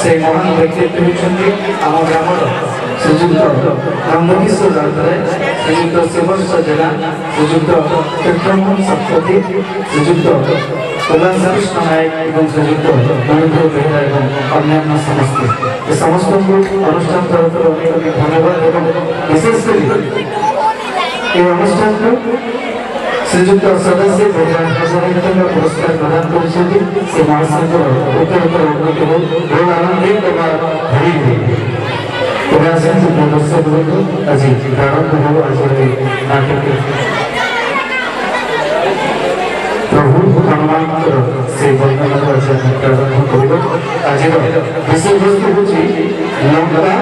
से महान व्यक्तित्व होती आम ग्रामर श्रीजुक्त ब्रह्मकिशोर राउतराय श्रीजुक्त शिवर्ष जेना श्रीजुक्त क्षेत्रमोहन शतपथी श्रीजुक्त कल्याणकृष्ण नायक और श्रीजुक्त मणिपुर बेहरा और अन्य समस्त समस्त अनुष्ठान तरफ अनेक धन्यवाद और विशेषकर अनुष्ठान श्रीजुक्त सदस्य भगवान पुरस्कार प्रदान कर महासंघर उत्तर उत्तर उन्नति हो बहुत आनंदित दर्शक बंधु आज प्रारंभ हो आज नाटक प्रभु हनुमान से वर्णन आज प्रारंभ कर आज विषय वस्तु हूँ लंका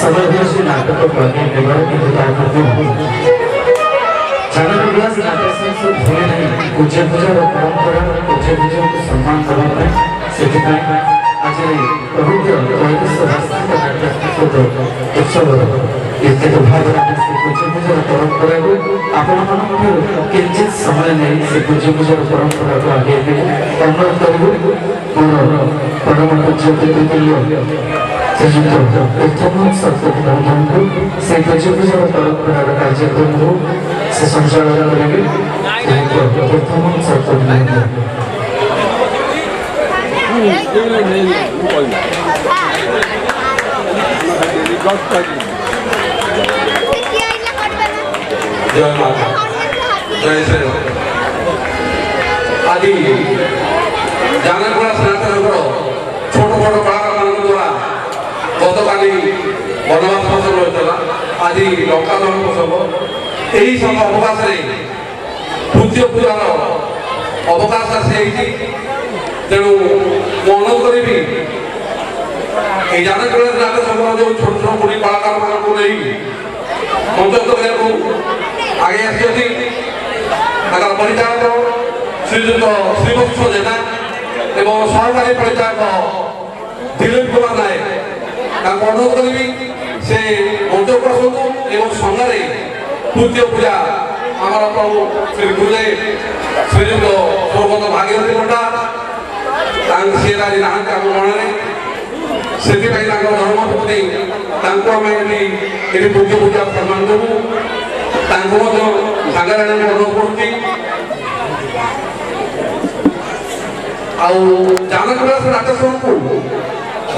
समावेशी नाटक बने लेबर की जानक विलास नाटक से भूले नहीं पूज्य पूजा और परंपरा पूज्य पूजा को सम्मान देने से आज पवित्र पवित्र राष्ट्रीय नाटक उत्सव इतने भाव से पूज्य पूजा और परंपरा को आपण किंचित समय नहीं से पूज्य पूजा और परंपरा को आगे अनुरोध करूँ और परम पूज्य प्रथम सत्संग से पूज्य पूजा और परंपरा कार्यक्रम को से संचालन करेंगे प्रथम सत्संग जय माता जय श्री राम आदि जानकपुर स्नातक छोट छोट कलाकार द्वारा गतकाली बनवास प्रसंग होता आज लंका दहन प्रसंग यही समय अवकाश पूज्य पूजार अवकाश आसी तेणु अनुरोध करी जानकपुर नाटक संघ जो छोट छोट बुढ़ी कलाकार मान मंचस्थ करने आगे आसती परिचालक श्रीजुक्त श्रीवत्स जेना एवं सहकारी परिचालक दिलीप कुमार नायक अनुरोध करी से मंच प्रसंग एवं संघारे पूज्य पूजा आम प्रभु श्री गुरुदेव श्रीजुक्त स्वर्गत भागीरथी पंडा सी आज नहांती आम मन से धर्मपत्नी पूज्य पूजा सम्मान देवु सागर अनुरोध करुच्ची जानक विलास नाटक को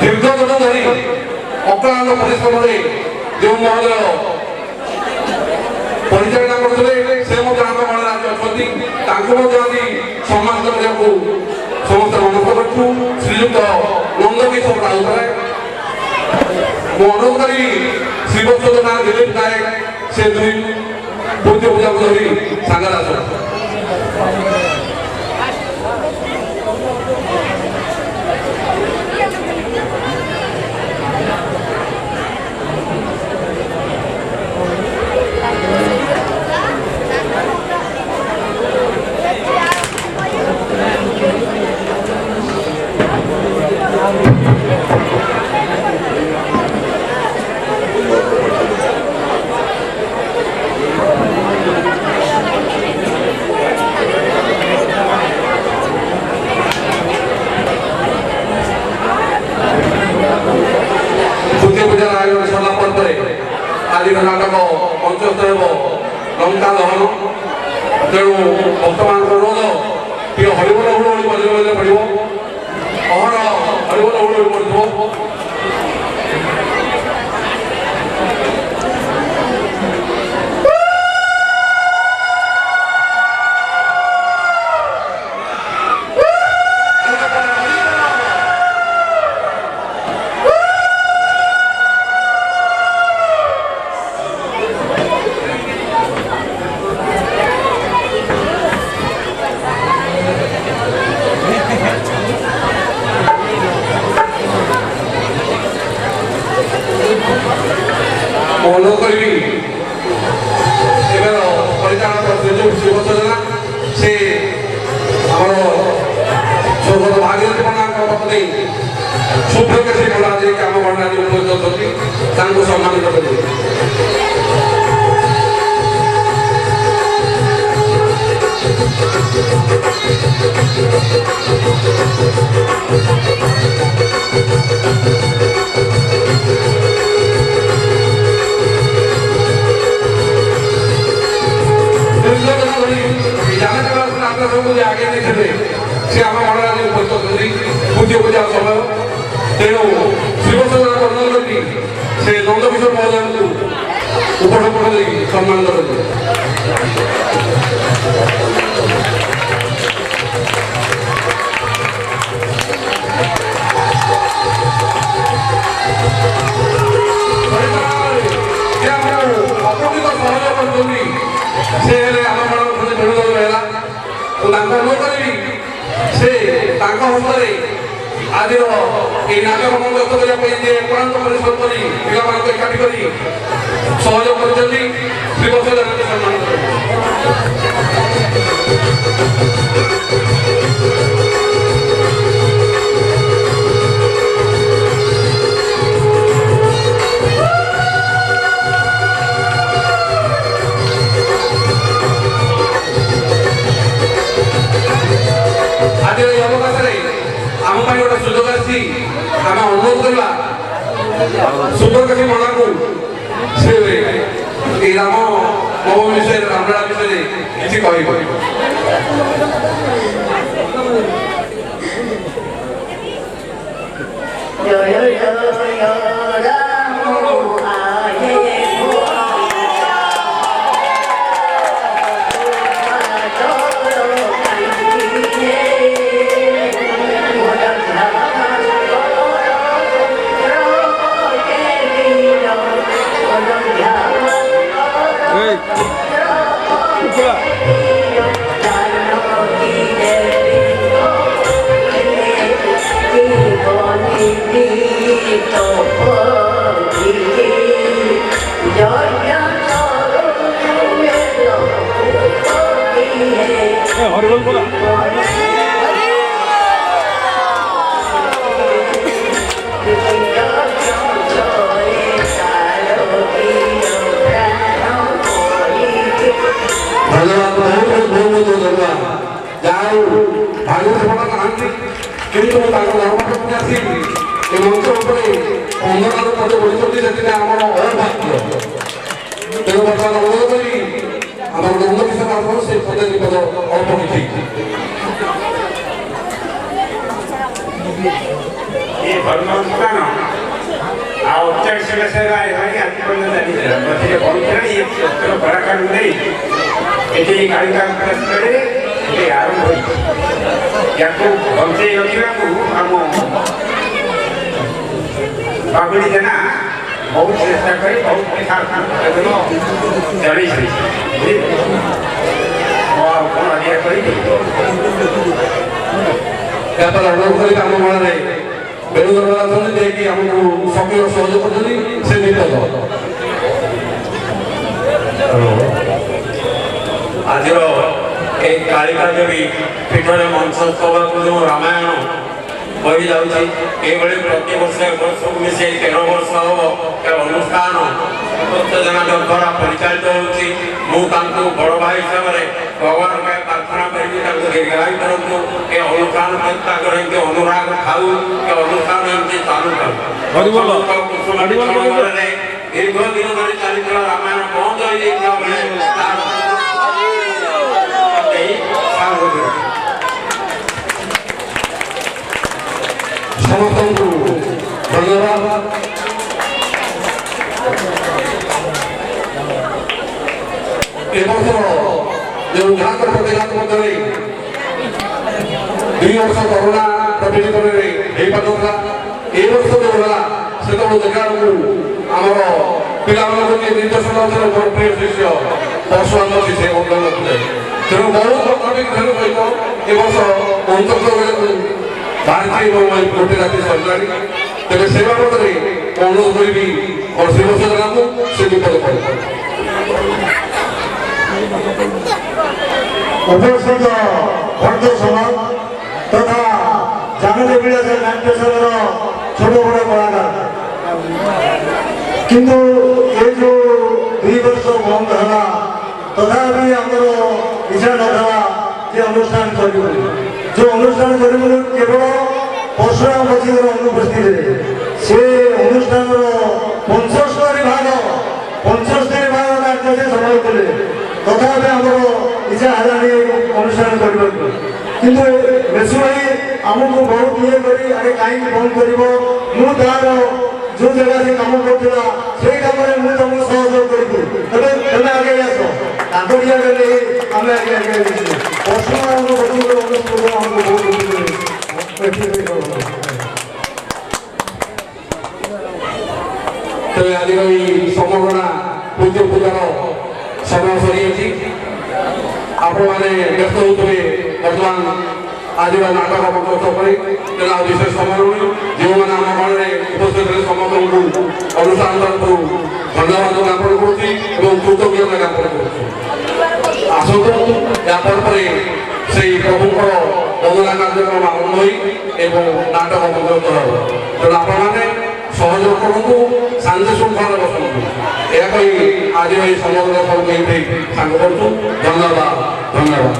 दीर्घ दिन धरी अक्लांत परिश्रम जो महोदय परिचालना करते से आम अच्छी सम्मान करने को समस्त मनस्थ करूँ श्रीजुक्त नंदकिशोर राउतराय अनुरोध करी श्रीवत्स नाथ दिलीप नायक से दुई पूज्य पूजा को धरी सांगर आस आज नाटक मंचस्थ लंका दहन तेणु भक्त मान अनुरोध ये हरिबोल हुड़हुड़ी मझे मझे पड़ो अहर हरिबोल हुड़हुड़ी पड़ो अनुरोध करी परिचालक श्रीजुक्त श्रीवत्स जेना से आम स्वर्गत भागीरथी पंडा पत्नी सुभ्रकेशी पंडा जी आम गणना उपस्थित अच्छा सम्मानित करेंगे आगे नहीं थे से आम गणना उपस्थित पूज्य पूजा समय तेणु श्रीवत्स अनुरोध करी से नंदकिशोर महोदय को उपस्थापन सम्मान करेंगे अपनीत सहयोग से आम अनुरोध करी से हस्ते ଆଜିର এই ନାଟକ ମଞ୍ଚସ୍ଥ କରିବା ପାଇଁ ଯେ ଏକାନ୍ତ ପରିଶ୍ରମ କରି ପିଲାମାନଙ୍କୁ ଏକାଠି କରି ସହଯୋଗ କରିଛନ୍ତି ଶ୍ରୀବତ୍ସ ଜେନାଙ୍କୁ ସମ୍ମାନ ଆଜିର ଏହି ଅବକାଶରେ ଆମ ପାଇଁ ଗୋଟେ ସୁଯୋଗ ଆସିଛି ଆମେ ଅନୁରୋଧ କରିବା ସୁପରକାଶୀ ମଣ୍ଡାକୁ ସେ এই রাম নবমী বিষয়ে রামলীলা বিষয়ে কিছু কহিব জয় জয় রাম আয়ে হরিবল বলা কিন্তু ତାଙ୍କ ଧର୍ମପତ୍ନୀ ଆସିକି ଏ ମଞ୍ଚ ଉପରେ ଅଙ୍ଗରାରୁ ମଧ୍ୟ ବଢ଼ିଛନ୍ତି ସେଥିପାଇଁ ଆମର ଅଭାଗ୍ୟ ତେଣୁ ବର୍ତ୍ତମାନ ଅନୁରୋଧ କରି ଆମର ନନ୍ଦକିଶୋର ବାବୁ ସେ ପଦେ ବିପଦ ଅଳ୍ପ କିଛି ये धर्मस्थान ଆଉ 89 ବର୍ଷର ଆଜି ପର୍ଯ୍ୟନ୍ତ ମଝିରେ ପହଞ୍ଚିଲା ଏ ଅସ୍ତ୍ର କଳାକାର ନେଇ ଏଠି କାଳିକା କ୍ଷେତ୍ରରେ ଏ ଆରମ୍ଭ ହୋଇଛି ୟାକୁ ବଞ୍ଚେଇ ରଖିବାକୁ ଆମ ବାବୁଡ଼ି ଜେନା ବହୁତ ଚେଷ୍ଟା କରି ବହୁତ ଜଣେଇଛନ୍ତି ଆଉ କ'ଣ ଅଧିକା କରିବି ତାପରେ ଅନୁରୋଧ କରି ଆମ ମନରେ ବେଣୁଧର ଅଛନ୍ତି ଯିଏକି ଆମକୁ ସକ୍ରିୟ ସହଯୋଗ କରୁଛନ୍ତି ସେ ବିପଦ ଆଜିର এই কালিকা দেবী পীঠরে মঞ্চস্থ হওয়াକୁ ଯେଉଁ ରାମାୟଣ ବହି ଯାଉଛି ଏଇଭଳି ପ୍ରତିବର୍ଷ ବର୍ଷକୁ ମିଶାଇ 13 ବର୍ଷ ହେବ ଏ ଅନୁଷ୍ଠାନ ଜେନାଙ୍କ ଦ୍ୱାରା ପରିଚାଳିତ ହେଉଛି ମୁଁ ତାଙ୍କୁ ବଡ଼ ଭାଇ ହିସାବରେ ଭଗବାନଙ୍କ ପ୍ରାର୍ଥନା କରିବି ତାଙ୍କୁ ଦୀର୍ଘାୟୁ କରନ୍ତୁ ଏ ଅନୁଷ୍ଠାନ ପ୍ରତି ତାଙ୍କର ଏମିତି ଅନୁରାଗ ଥାଉ ଏ ଅନୁଷ୍ଠାନ ଏମିତି ଚାଲୁ ଥାଉ ଦୀର୍ଘ ଦିନ ଧରି ଚାଲିଥିବା ରାମାୟଣ ବନ୍ଦ ହୋଇଯାଇଥିବା ବେଳେ ସମସ୍ତଙ୍କୁ ଧନ୍ୟବାଦ ଏ ବର୍ଷର ଯେଉଁ ଝାଡ଼ଖଣ୍ଡ ପ୍ରତିଘାତ ମଧ୍ୟରେ 2 ବର୍ଷ କରୋନା ପ୍ରତିଯୋଗିତାରେ ହେଇପାରୁନଥିଲା ଏ ବର୍ଷ ଯେଉଁ ହେଲା ସେତେବେଳେ ଦେଖିବାକୁ ଆମର ପିଲାମାନଙ୍କୁ ଯିଏ ନିର୍ଦ୍ଦେଶନ ଦେଉଥିଲେ ମୋର ପ୍ରିୟ ଶିଷ୍ୟ ପରଶୁରାମ ସେ ମଧ୍ୟ ନଥିଲେ ତେଣୁ ବହୁତ ପ୍ରଭାବିତ ହେବା ସହିତ ଏ ବର୍ଷ ଅନ୍ତର୍ଗତ ବାହାରିଛି ଏବଂ ଗୋଟେ ରାତି ସରିଲାଣି ତେବେ ସେ ବାବଦରେ ଅନୁରୋଧ କରିବି ଶ୍ରୀବତ୍ସ ଜେନାଙ୍କୁ ସେ ବିପଦ କରିବ ଉପସ୍ଥିତ ଭକ୍ତ ସମାଜ ତଥା ଜାନକୀ ବିଳାସ ନାଟ୍ୟଶାଳାର ଛୋଟ ବଡ଼ କଳାକାର କିନ୍ତୁ ଏ ଯେଉଁ 2 ବର୍ଷ ବନ୍ଦ ହେଲା ତଥାପି ଆମର ଇଚ୍ଛା ନଥିଲା ଯେ ଅନୁଷ୍ଠାନ କରିବୁ ଯେଉଁ ଅନୁଷ୍ଠାନ କରିବୁ କେବଳ ପରଶୁରାମ ମଝିର ଅନୁପସ୍ଥିତିରେ ସେ ଅନୁଷ୍ଠାନର 75 ଭାଗ କାର୍ଯ୍ୟ ସେ ସମ୍ଭାଳୁଥିଲେ ତଥାପି ଆମର ଇଚ୍ଛା ହେଲାନି ଅନୁଷ୍ଠାନ କରିବାକୁ କିନ୍ତୁ ବେଶୁ ଭାଇ ଆମକୁ ବହୁତ ଇଏ କରି ଆରେ କାହିଁକି ବନ୍ଦ କରିବ ମୁଁ ତାର ଯେଉଁ ଜାଗାରେ କାମ କରୁଥିଲା ସେଇ କାମରେ ମୁଁ ତମକୁ ସହଯୋଗ କରିବି ତେବେ ତମେ ଆଗେଇ ଆସ ତାଙ୍କ ଇଏ ଗଲେ ଆମେ ଆଗେଇ ପରଶୁରାମଙ୍କ ଅନୁଷ୍ଠାନ ଆମକୁ ବହୁତ ତେବେ ଆଜିର ଏହି ସମଗ୍ର ପୂଜ୍ୟ ପୂଜାର ସମୟ ସରିଯାଇଛି ଆପଣମାନେ ବ୍ୟସ୍ତ ହେଉଥିବେ ବର୍ତ୍ତମାନ ଆଜିର ନାଟକ ପ୍ରକୃତ କରି ତେଣୁ ଆଉ ବିଶେଷ ସମୟ ରହୁନି ଯେଉଁମାନେ ଆମ ମନରେ ଉପସ୍ଥିତ ହେଲେ ସମସ୍ତଙ୍କୁ ଅନୁଷ୍ଠାନ ତରଫରୁ ଧନ୍ୟବାଦ ଜ୍ଞାପନ କରୁଛି ଏବଂ କୃତଜ୍ଞତା ଜ୍ଞାପନ କରୁଛି। ଆସନ୍ତୁ ଜ୍ଞାପନ ପରେ ସେଇ ପ୍ରଭୁଙ୍କର ବନ୍ଦନା କାର୍ଯ୍ୟକ୍ରମ ଆରମ୍ଭ ହୋଇ ଏବଂ ନାଟକ ପ୍ରକୃତ ହେବ। ତେଣୁ ଆପଣମାନେ ସହଯୋଗ କରନ୍ତୁ, ଶାନ୍ତି ଶୃଙ୍ଖଳାରେ ବସନ୍ତୁ। ଏହା କହି ଆଜି ଏହି ସମଗ୍ର ସବୁ ଏଇଠି ସାଙ୍ଗ କରୁଛୁ। ଧନ୍ୟବାଦ ଧନ୍ୟବାଦ।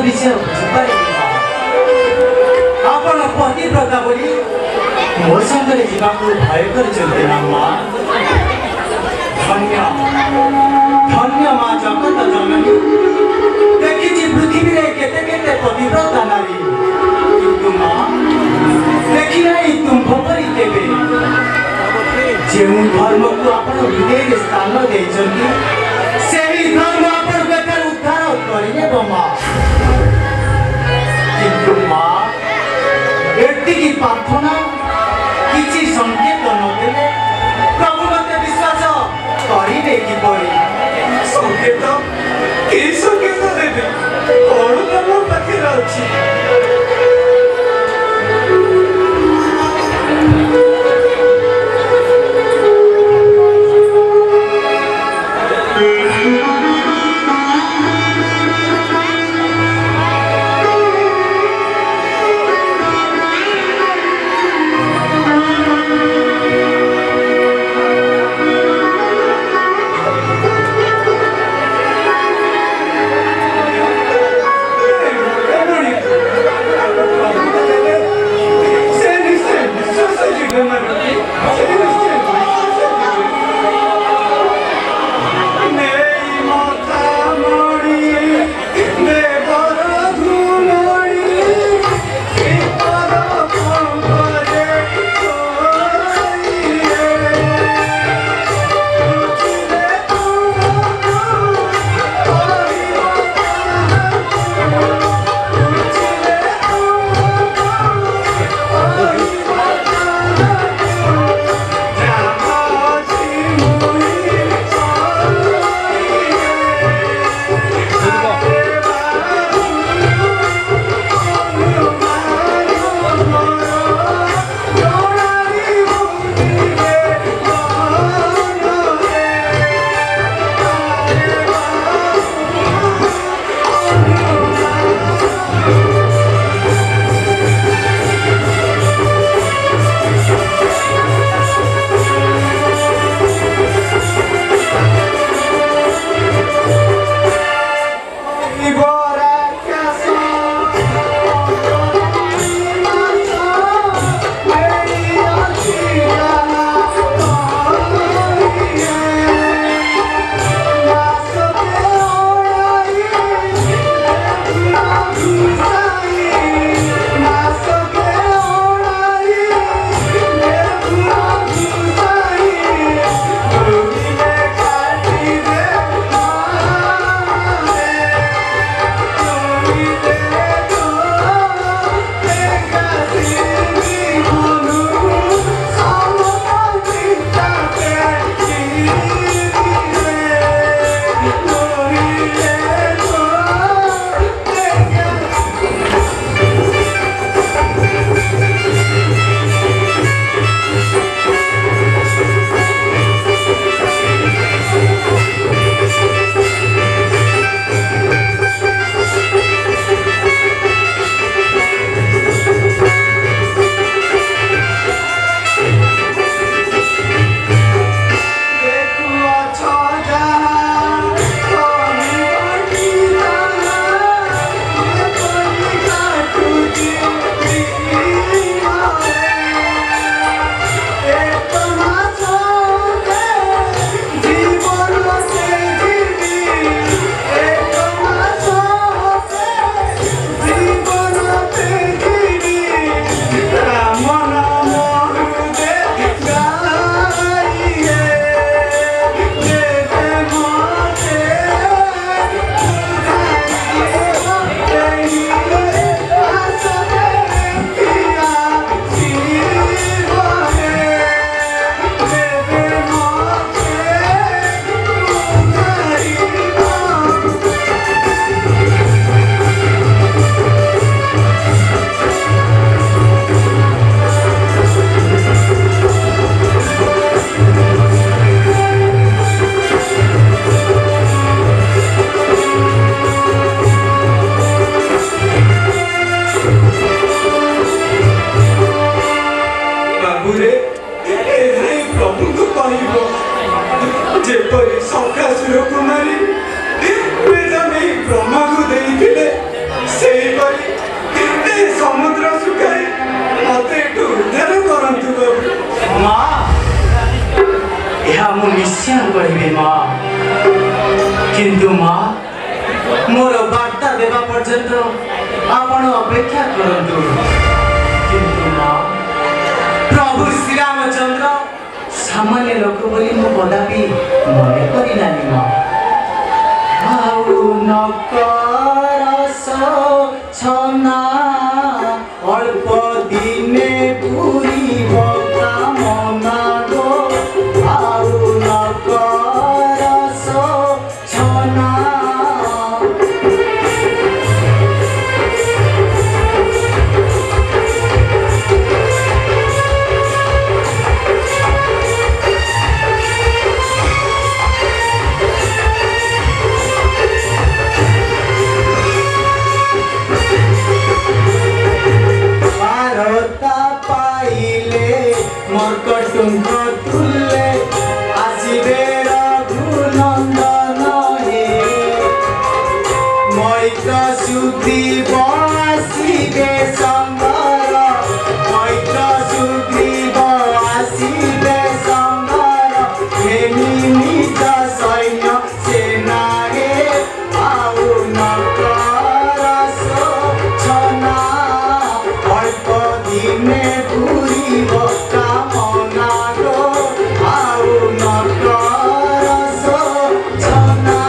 विषय बुझिपारे आपण पतिव्रता बोली मो संगे जावाक भय कर माँ धन्य धन्य माँ जगत जननी देखी पृथ्वी रे केते केते पतिव्रता नारी किंतु माँ देखी नहीं तुम भरी केबे जो धर्म को आपण हृदय स्थान देचंती सेही धर्म आपण बेकार उद्धार करिने माँ किंतु माँ एति की प्रार्थना किसी संकेत नदेले प्रभु मते विश्वास करिने कि परी संकेत कि संकेत देबे कोन तम पाखे अछि यह मु निश्चय कहबी माँ किंतु माँ मोर बार्ता देवा पर्यंत आपण अपेक्षा करंतु किंतु माँ प्रभु श्री रामचंद्र सामान्य लोक बोली मु कदापि मने करी नानी माँ आउ नकर छना अल्प दिने पूरी कामना गो आउ नकर छना मर्कटुंग तुल्ले आसिबे रघुनंदन हे मैत सुधी बसिबे संगर मैत सुधी बसिबे संगर हेमी निज सैन्य सेना हे आउ नकर छना अल्प दिने पूरीब कामना गो आउ नकर छना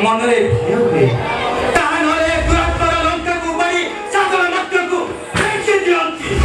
मनरे भय हुए तानरे दुरात्मर लंका को बड़ी साधन मत को फेंक दियंती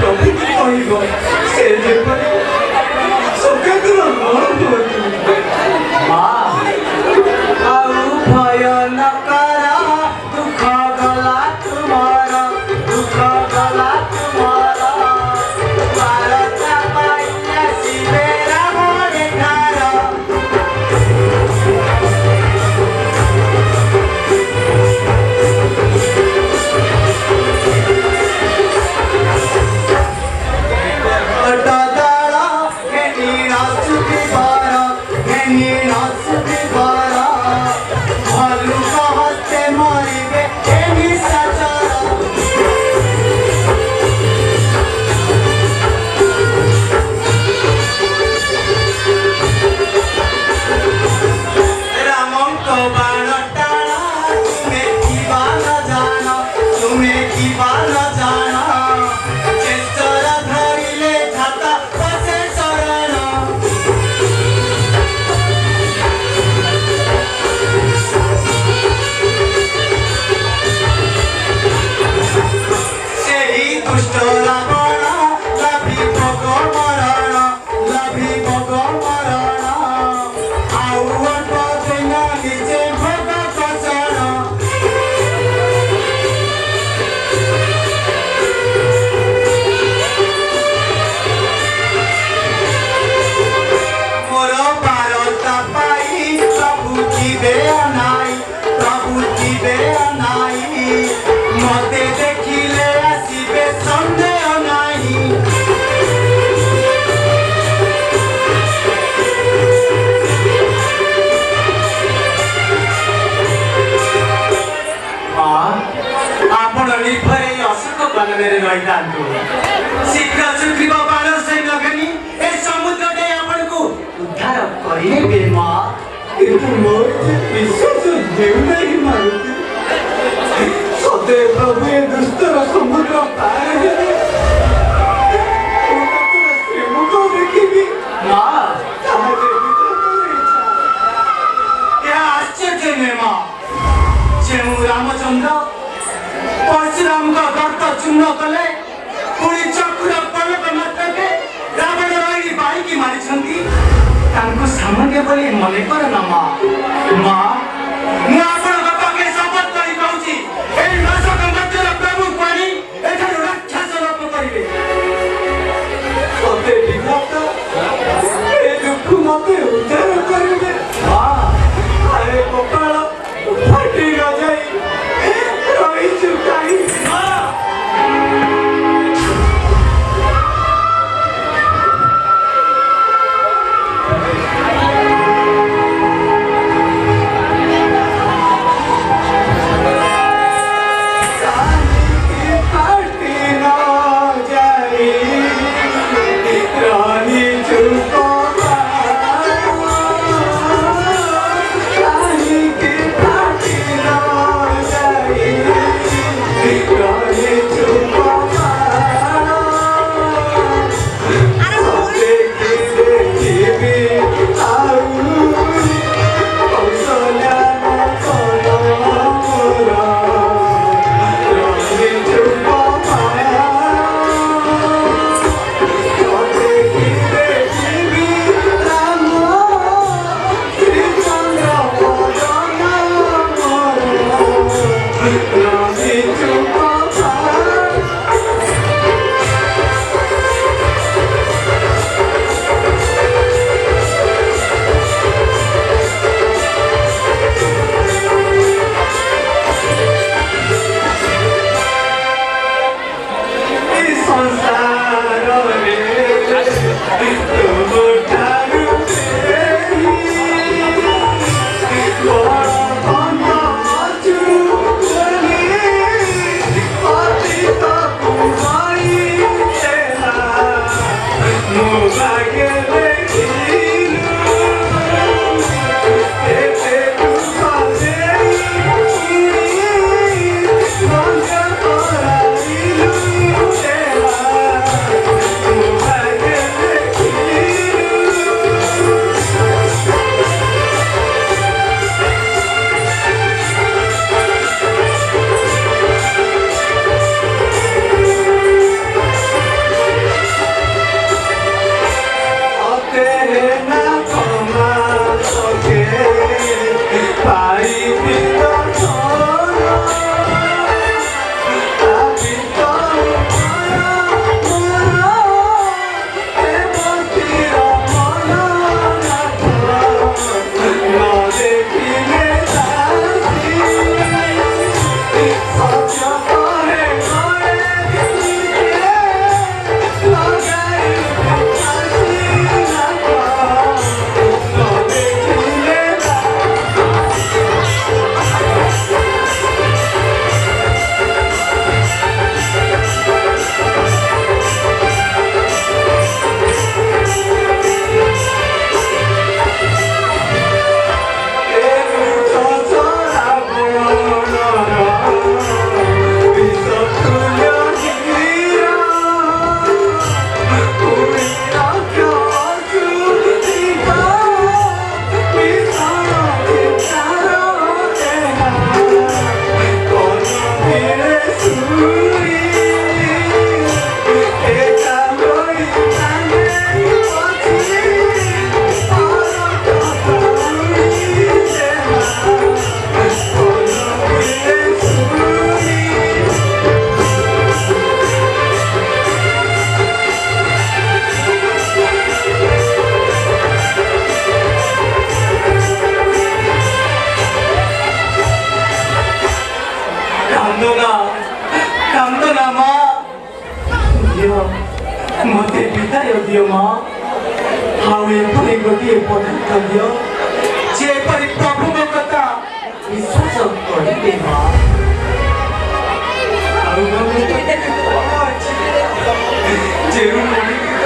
ପ୍ରଭୃତି କହିବ ସେ ଯେପରି ସ୍ୱର୍ଗର ମା ଆଉ ଭୟ ନ କର ଦୁଃଖ ଗଲା ତୁମର ଦୁଃଖ ଗଲା ତୁମର ବାରତା ପାଇ ଆସିବେ ରାମ ରେଖାର মতে দেখিলে আসিবে সন্দেহ নাই ଆପଣ ନିର୍ଭୟ ଏଇ ଅଶୋକ ବନରେ ରହିଥାନ୍ତୁ ଶୀଘ୍ର ସୁଗ୍ରୀବ ବାଣ ସୈନ୍ୟ ଘେନି ଏ ସମୁଦ୍ର ଦେଇ ଆପଣଙ୍କୁ ଉଦ୍ଧାର କରିନେବେ ମା କିନ୍ତୁ ମୋର ଯେ ବିଶ୍ୱାସ ହେଉନାହିଁ ମାରୁତି ସତେ ପ୍ରଭୁ ଏ ଦୁଷ୍ଟର ସମୁଦ୍ର ପାର ହେଲେ ଶ୍ରୀମୁଖ ଦେଖିବି ମା ତାହା ଏହା ଆଶ୍ଚର୍ଯ୍ୟ ନୁହେଁ ମା ଯେଉଁ ରାମଚନ୍ଦ୍ର ପରଶୁରାମଙ୍କ ଗର୍ତ୍ତ ଚୂର୍ଣ୍ଣ କଲେ ପୁଣି ଚକ୍ର ପଲକ ମାତ୍ରକେ ରାବଣ ରହିକି ବାଳିକି ମାରିଛନ୍ତି ତାଙ୍କୁ ସାମାନ୍ୟ ବୋଲି ମନେ କର ନା ମା ମା ମୁଁ ଆପଣଙ୍କ ପାଖେ ଶପଥ କରି କହୁଛି ଏଇ ମାସକ ମଧ୍ୟରେ ପ୍ରଭୁ ପାଣି ଏଠାରୁ ରାକ୍ଷସ ଲୋପ କରିବେ ସତେ ବିଧାତା ଏ ଦୁଃଖ ମତେ ଉଦ୍ଧାର କରିବେ ମା ଆରେ ଗୋପାଳ ଫାଟି ନ ଯାଇ ରହିଛୁ କାହିଁକି ମା ମତେ ବିଦାୟ ଦିଅ ମା ଆଉ ଏପରି ଗୋଟିଏ ପଦାର୍ଥ ଦିଅ ଯେପରି ପ୍ରଭୁଙ୍କ କଥା ବିଶ୍ୱାସ କରିବେ ମା ଆଉ ଯେଉଁ ମା ଦେଖିଲେ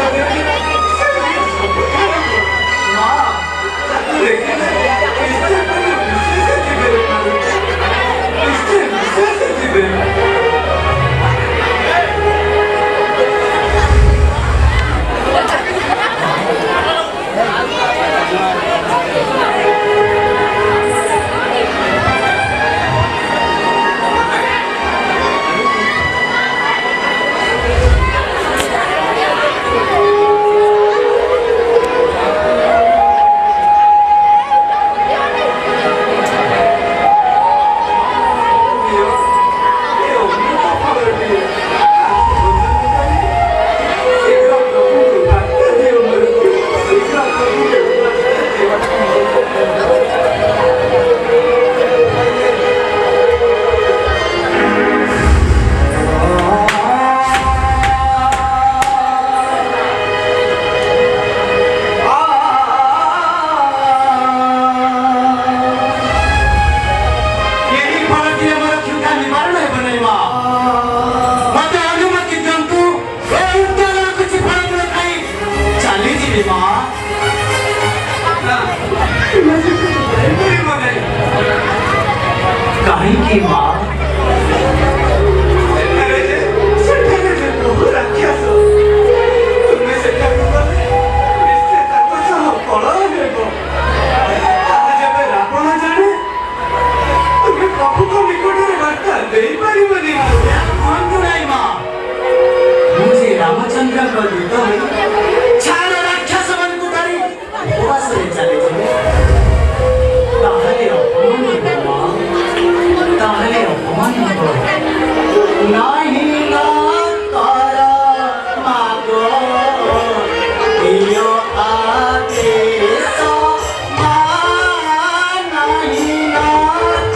କାହିଁକି ମା ତୁମେ ସେଠାକୁ ଗଲେ ନିଶ୍ଚୟ ତାଙ୍କ ସହ କଳହ ହେବ ଯେବେ ରାବଣ ଜାଣେ ତୁମେ ପ୍ରଭୁଙ୍କ ନିକଟରେ ବାର୍ତ୍ତା ଦେଇପାରିବନି କୁହନ୍ତୁ ନାହିଁ ମା ମୁଁ ଯେ ରାମଚନ୍ଦ୍ରଙ୍କ ଦୂତ ହୋଇ ଛାର ରାକ୍ଷସ ମାନଙ୍କୁ ଧରି ଉପବାସରେ ଚାଲିଯିବି ତାହେଲେ ଅପମାନ ହେବ ମା ତାହେଲେ ଅପମାନ ହେବ ନାହିଁ ନା କର ମାଗ ଦିଅ ଆଦେଶ ମା ନାହିଁ ନା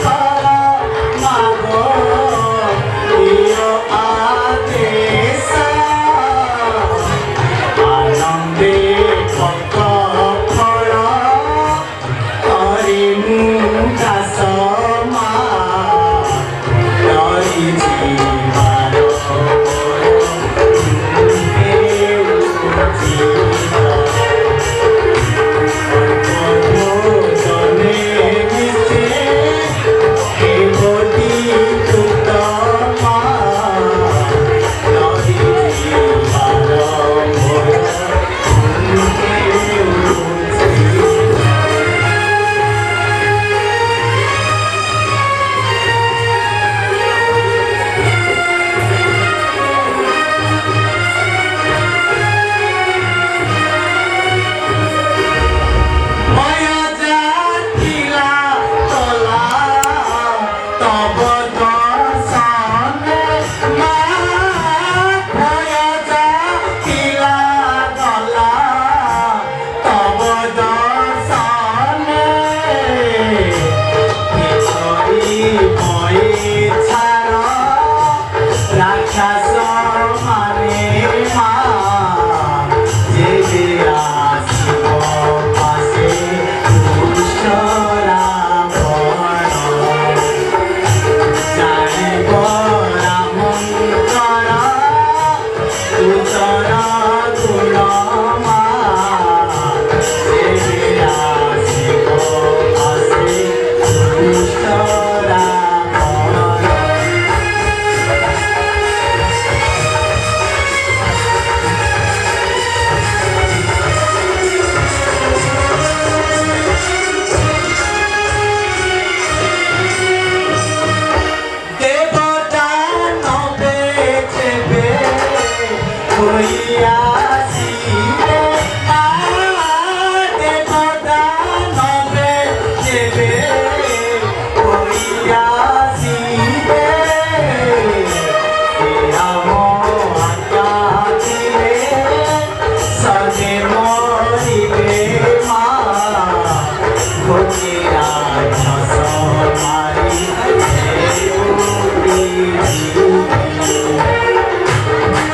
କର ମାଗ ଦିଅ ଆଦେଶ ଆନନ୍ଦେ ପକ ଫଳ କରି ମୁଁ ଦାସ ମା ଡରି ଯିବାର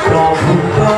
প্রভু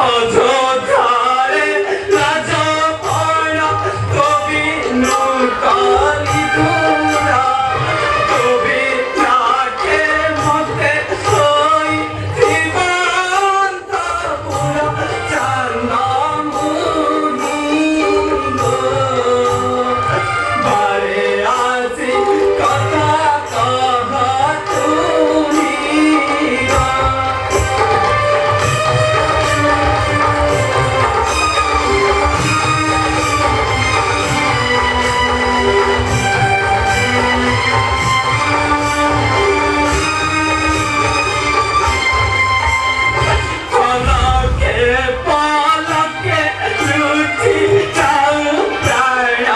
অযোধ্যারে রাজপণ কবি নৌকালি ধরা কবি তাকে মতে হই জীবন্ত পুরা চান্দামুনি বারে আসি কথা কহ তুমি পলকে পলকে লুচি যাও প্রাণ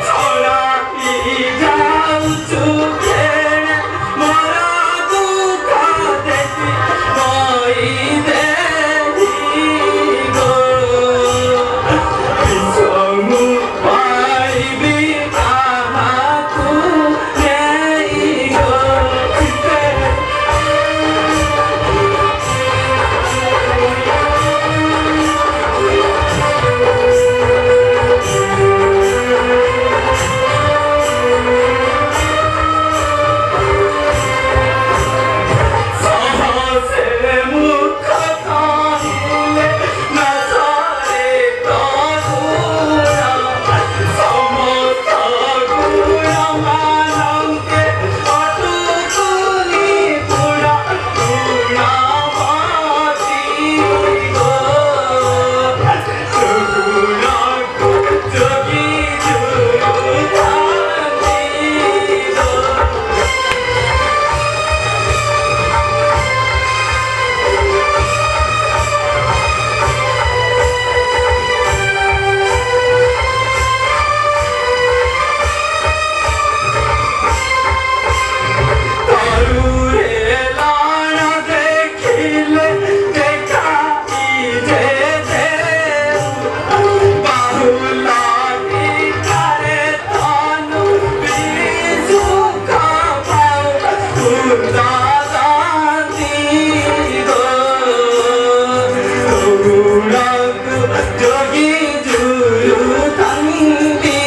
ছড়াই যাও চুকে মরা দুঃখ দেখি মই দেখি গো বিষমু পাইবি তাহাকু নেই গো সহসে মুখ কাহিলে না সরে করুণা সমস্ত গুণমানকে অটুকুনি পুরা গুণাবাতি গো গুণাকু যোগী যুথানি গো তরুরে লানা দেখিলে দেখাই যে বাহুলানি কারে তনু বিসুখ পাও উদাদাতি গো গুণক যোগী জুয়ু তন্তি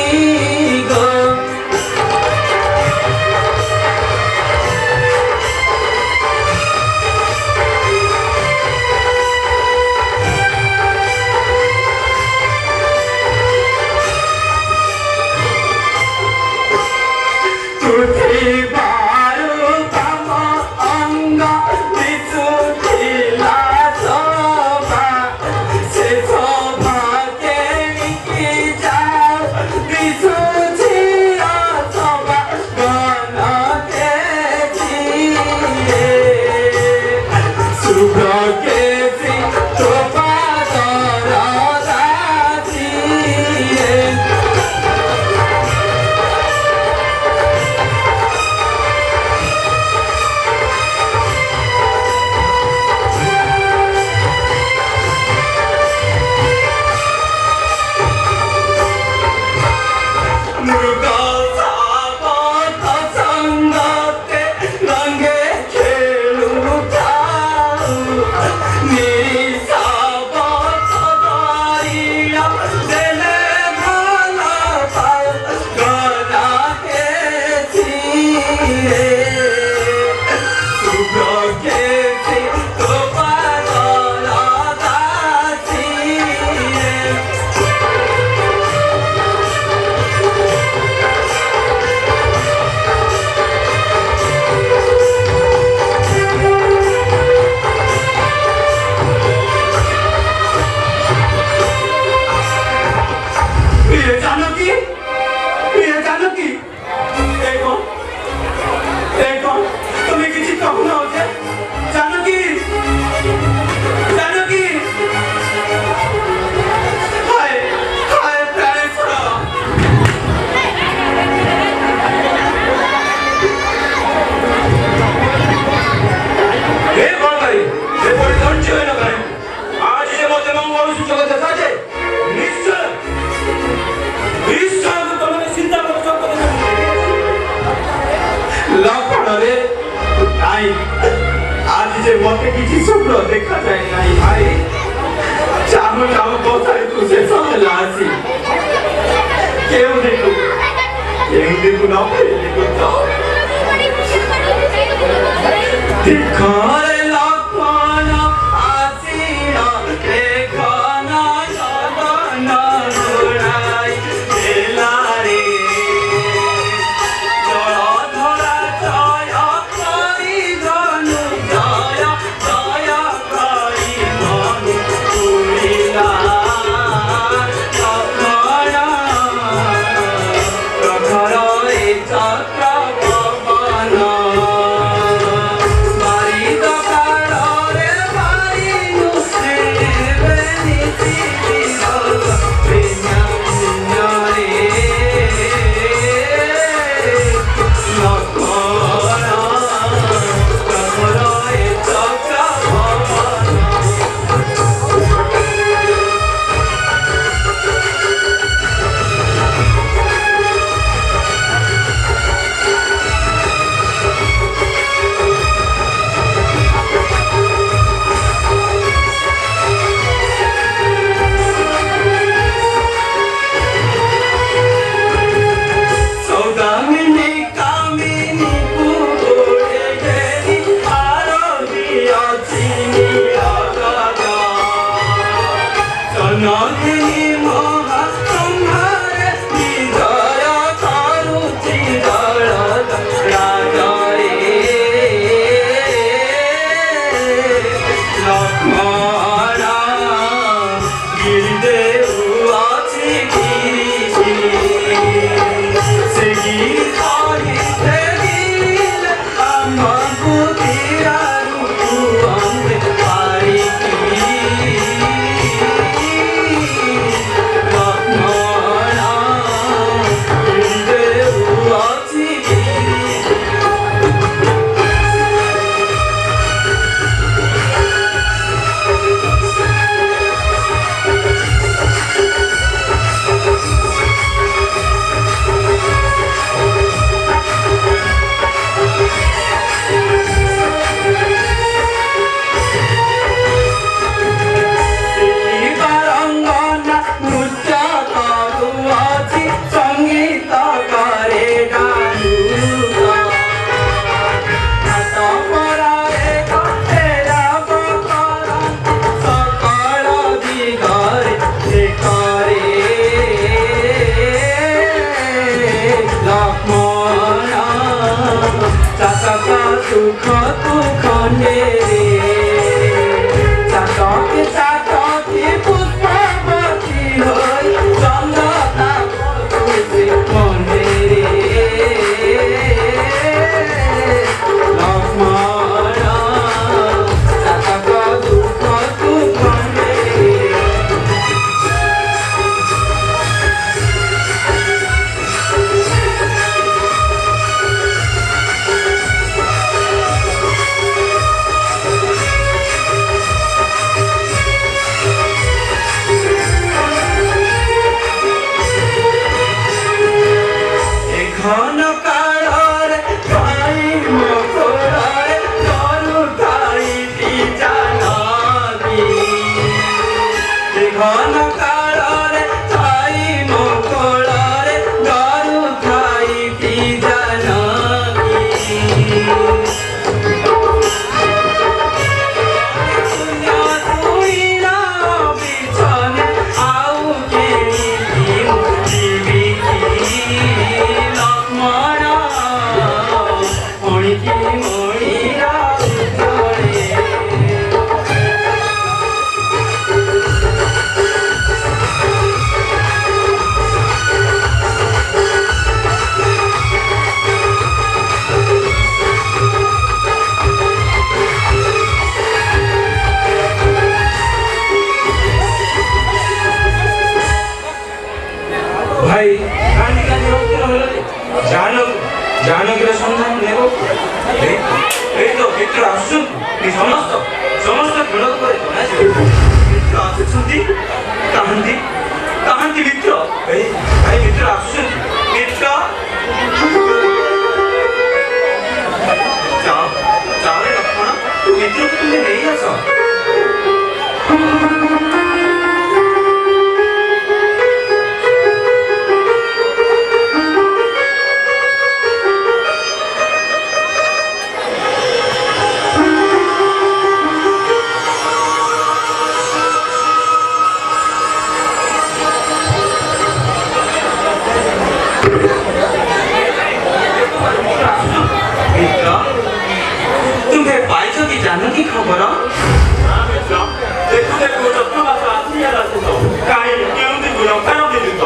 গো তুথি বারু তম অঙ্গ বিশুদ্ধিলা শোভা সে শোভাকে কি যাও বিশুদ্ধিয়া শোভা গণকে শুভ্রকে শোভা দরদাসী মৃগ সাবত সঙ্গতে রঙে খেলু शुभ्र देखा जाए नहीं भाई चाहो चाहो बताए तुझे समझला आसी क्यों देखो ना देखो तो दिखारे लाखाना आसीना देखना जाना घोड़ाई लारे जड़ा धरा छाया करी धनु छाया छाया करी धनु उड़िला अखड़ा प्रखरा ए चक्र पवना मारी दकाड़ा रे मारी नुसे बेनिति विरोध प्रेम्या रे लखना प्रखरा ए चक्र पवना सौदामिनी कामिनी पुगोड़े गेली आरोहिया चिनी आगागा सनातनी मोहा तुम्हारे हृदय तारु चिदळद राजा रे लक्ष्मणा गिरिदेव आछि गिरिशी से गीताही तेगिल अम्मु तिरारु अम्मे पारी की लक्ष्मणा गिरिदेव आछि गिरिशी बारंगना नृत्य करुआछि संगीत करे गानुगा हाथ पराए कटेरा बकरा सकाळ दिगरे देखरे लक्ष्मणा चाचका सुख तू खंडे रे चाटके चाटके पुष्पवती होई चंदना तुझे मने रे लक्ष्मणा चाचका दुख तू खंडे रे घन काळरे भाई मोकोळे करू थाई ती जानागी घन काळरे भाई मोकोळे करू थाई ती जानागी दुनिया तुईला बिछने आउ केनी जीवी की लक्ष्मणा मणिकी मणिरा चले भाई गांधी गांधी होते रहले जानकीर सन्धान नेब এই তো মিত্র আসুন এই সমস্ত বিরোধ করে মিত্র আসুଛନ୍ତି কাহান্তি কাহান্তি মিত্র এই ভাই মিত্র আসুন মিত্র যাও যাও রে লক্ষ্মণ মিত্রকে তুমি নেই আস ଦେଖୁ ଦେଖୁ ଚତୁର୍ମାସ ଆସିଗଲା ଶେଷ କାହିଁ କେଉଁଠି ଗୁଣକାର ଦିନ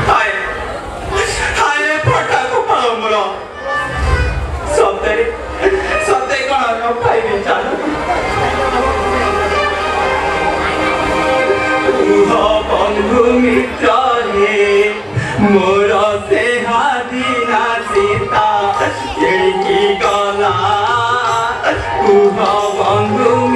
ହାୟ ହାୟ ଫଟା କପାଳ ମୋର ସତରେ ସତେ କଣ ନ ପାଇବି ଚାଲୁ বন্ধু মিত্র হে মোর সে হাদিনা সীতা কি গলা কুহ বন্ধু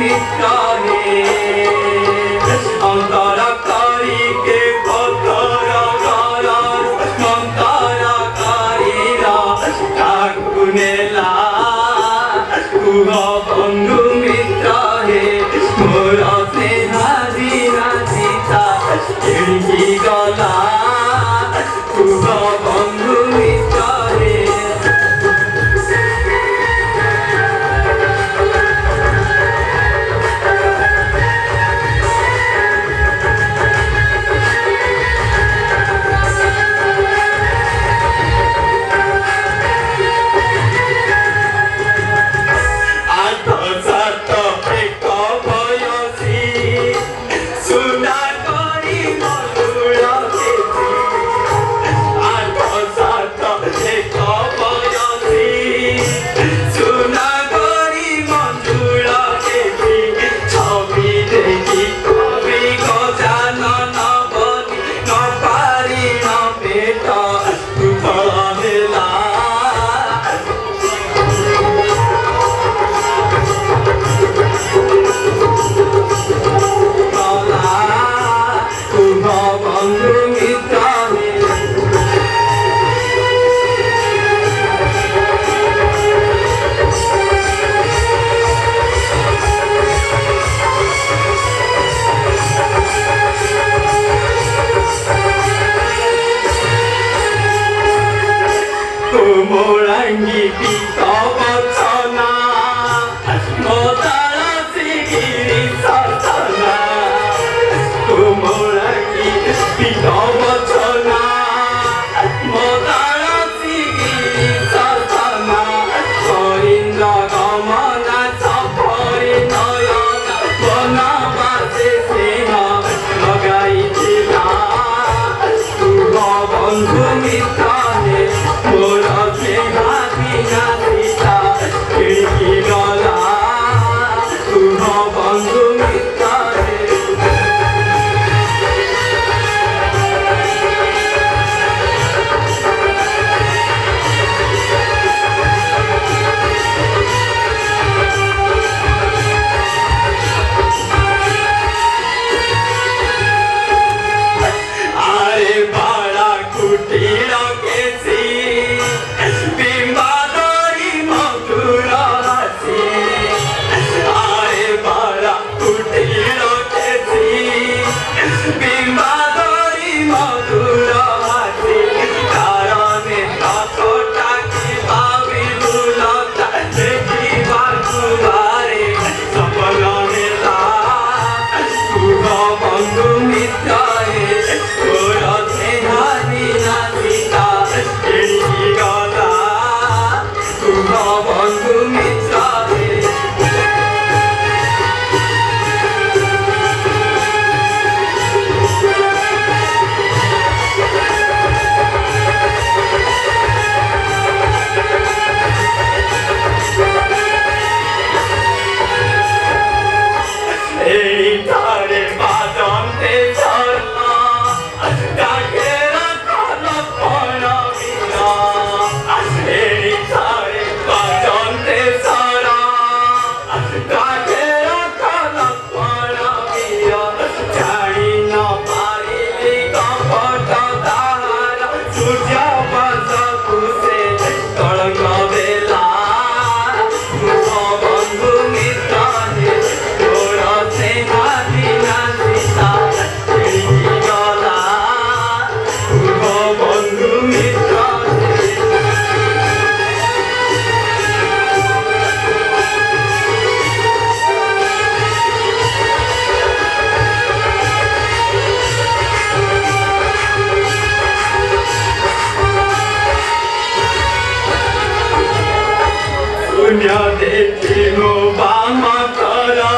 করা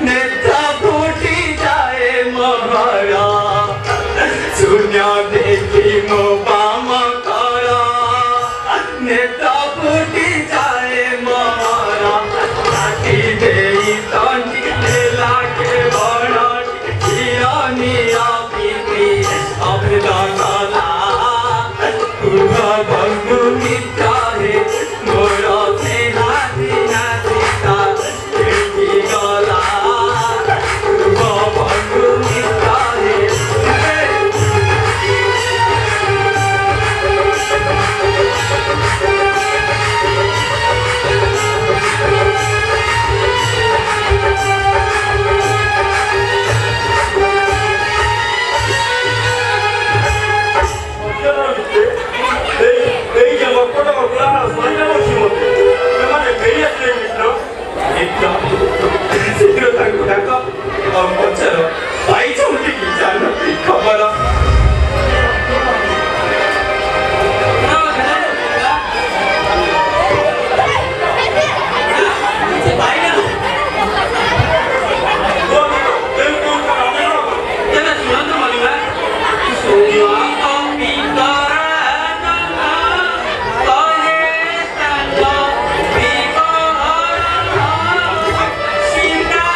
নেতা ফুটি যায় মরা শূন্য দেখি মো বাম করা নেতা ফুটি যায় মরা লাঠি দেই তন্ডি লাগে বড় হিরনিয়া পিপি অবদা কলা পুরা বন্ধু মিত্রে মোরা সেনা দিনা দিতা দেখি গলা পুরা বন্ধু মিত্রে এই যে লক্ষ্যটা আপনারা সন্ধ্যা বলছি মধ্যে মানে বেরিয়ে আসলে মিত্র শীঘ্র তাଙ୍କୁ ଡାକ ଆଉ ପଚାର ପାଇଛନ୍ତି କି ଜାଣନ୍ତି ଖବର Sita,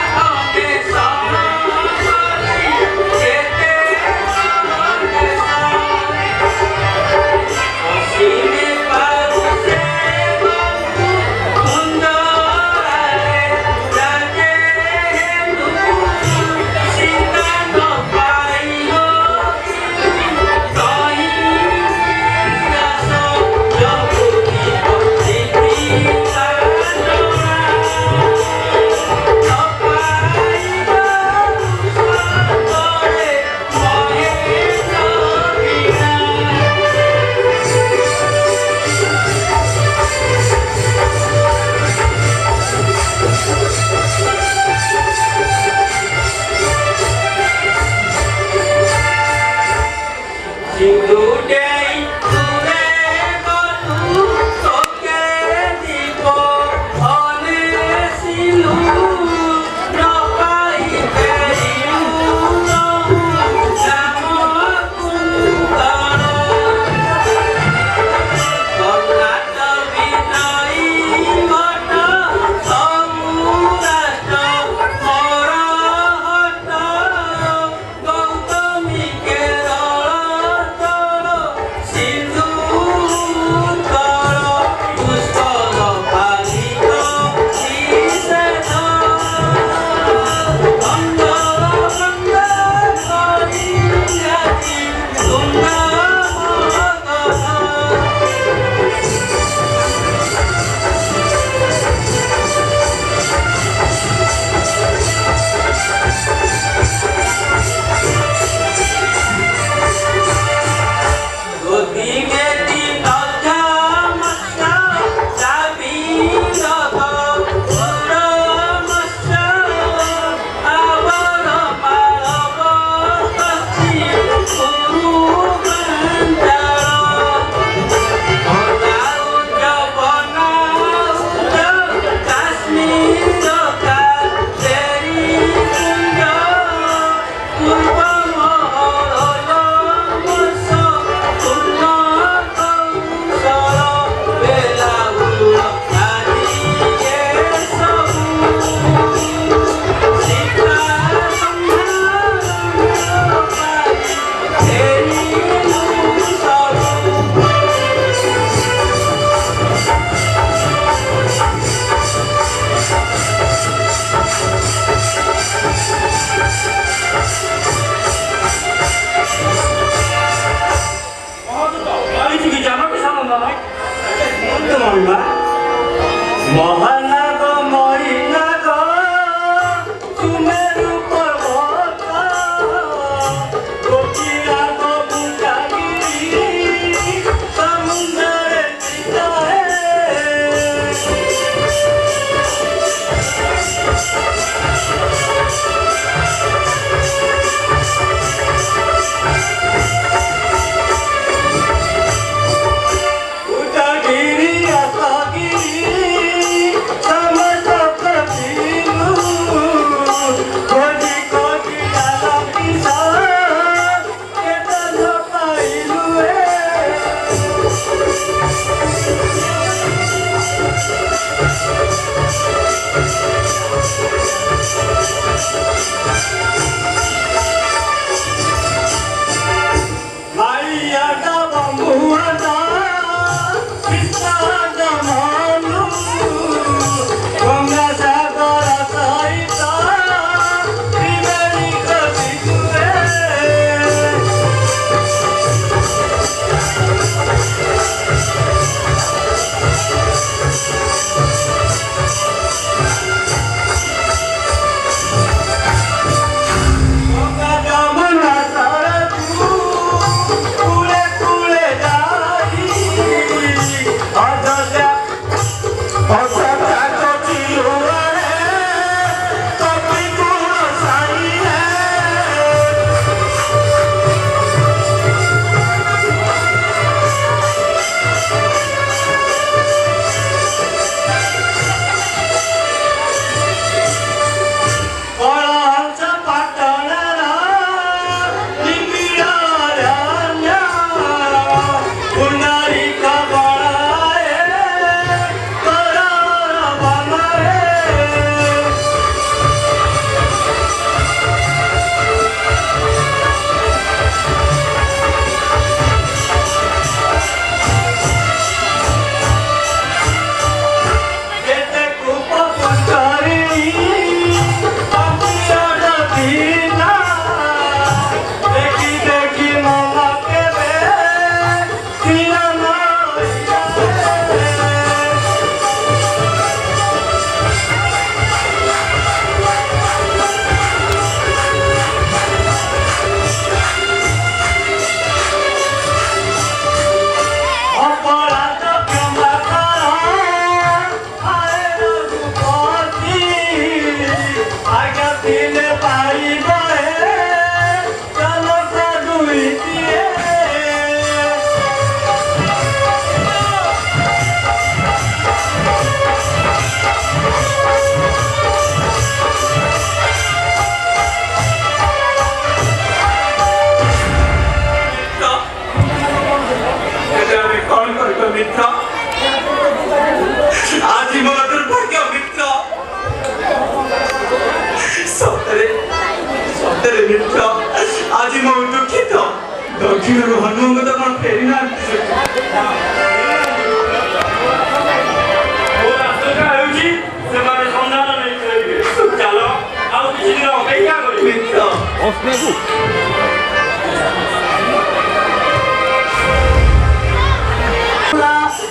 ଦକ୍ଷିଣରୁ ହନୁମନ୍ତ କଣ ଫେରି ନାହାନ୍ତି ହେଉଛି ସେମାନେ ସନ୍ଧାନ ନେଇ ଫେରିବେ ଚାଲ ଆଉ କିଛି ଦିନ ଅପେକ୍ଷା କରିବେ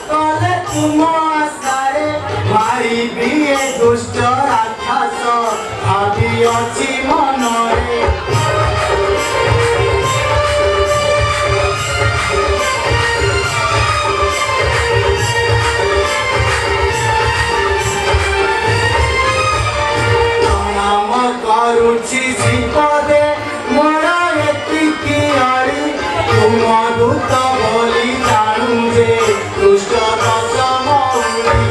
କଲେ ତୁମ ଆଶାରେ ଭାଇ ବିଏ ଦୁଷ୍ଟ ରାକ୍ଷସ ଭାବି ଅଛି ମନରେ କରୁଛି ଜୀବନରେ ମୋର ଏତିକି ଆଳି ତୁମ ଦୂତ ବୋଲି ଜାଣୁ ଯେ ଦୁଷ୍ଟ ଦଶ ମଉଳି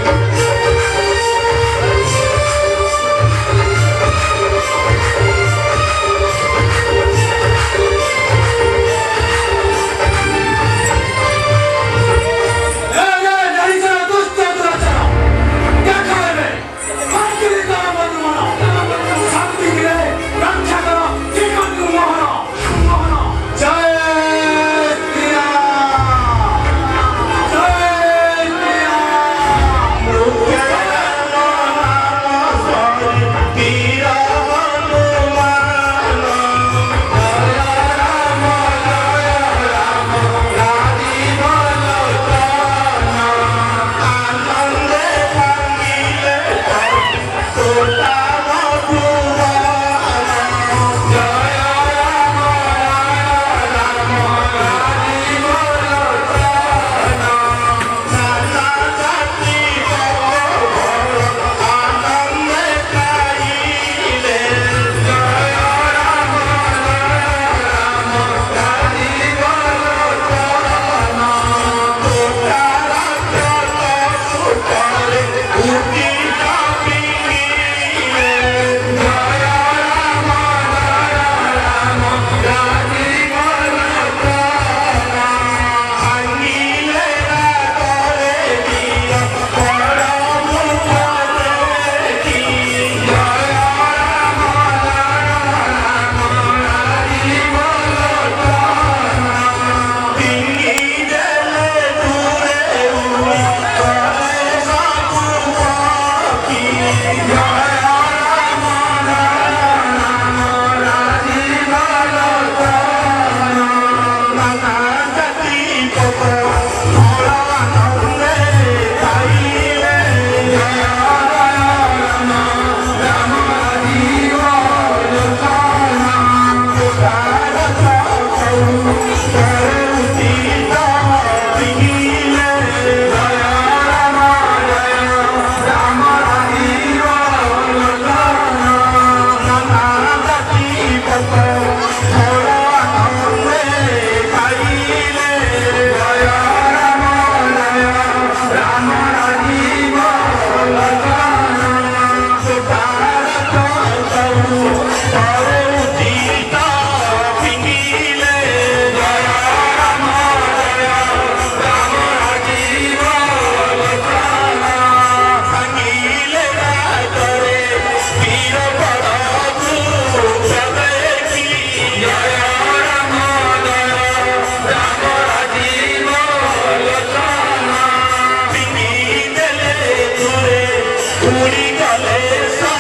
Puri Kalesa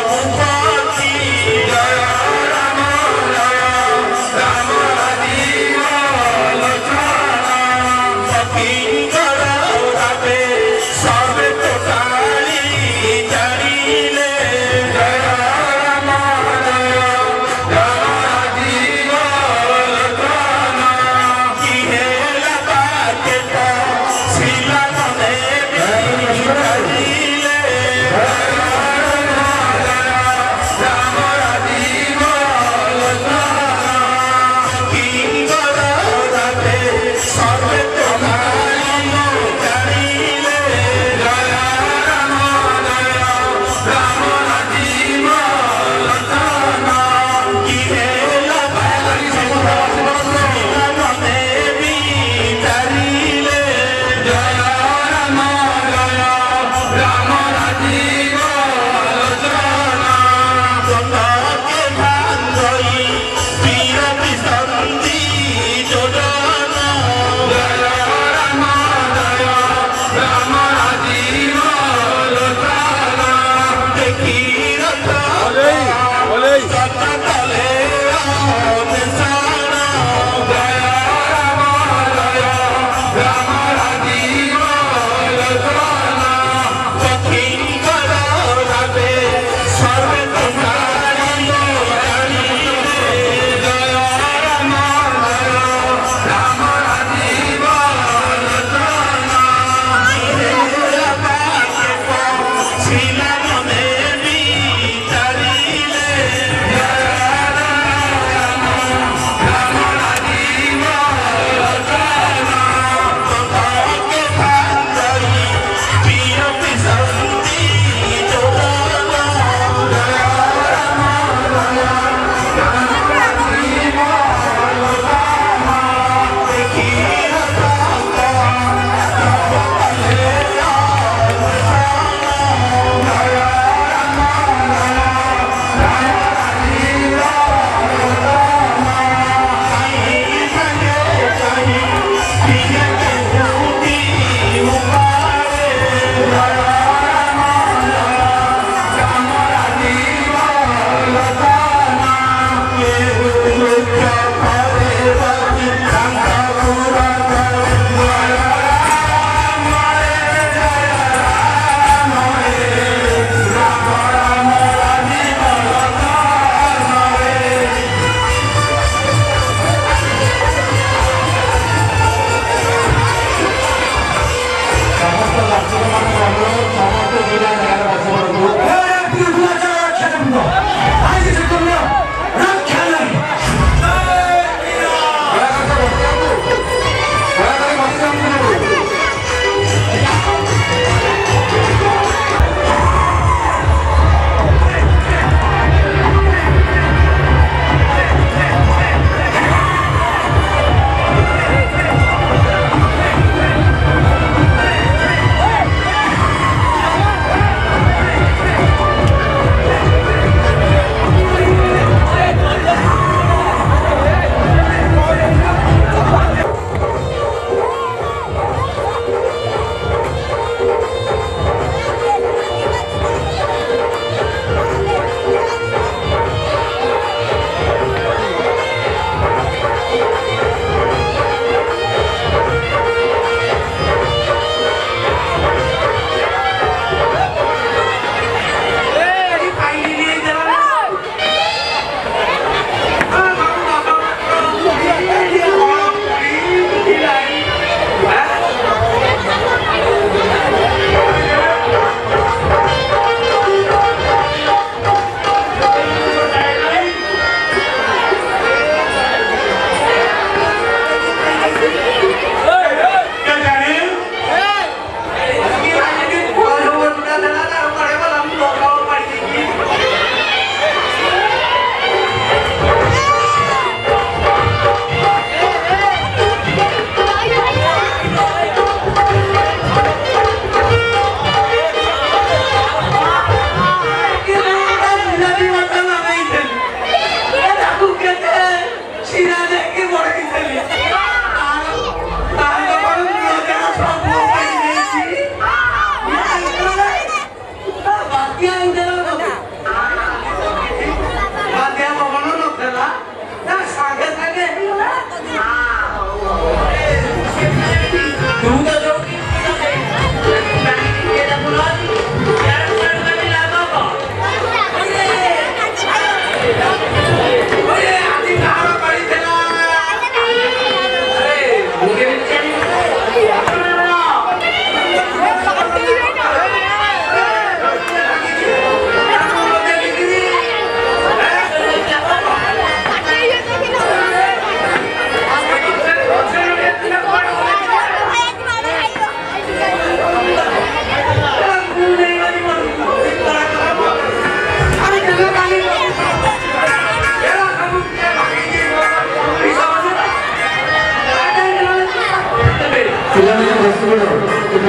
Mupati Jaya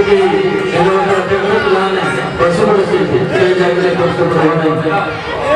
कि पिलाने बस बड़े से जाकर कष्ट करवाना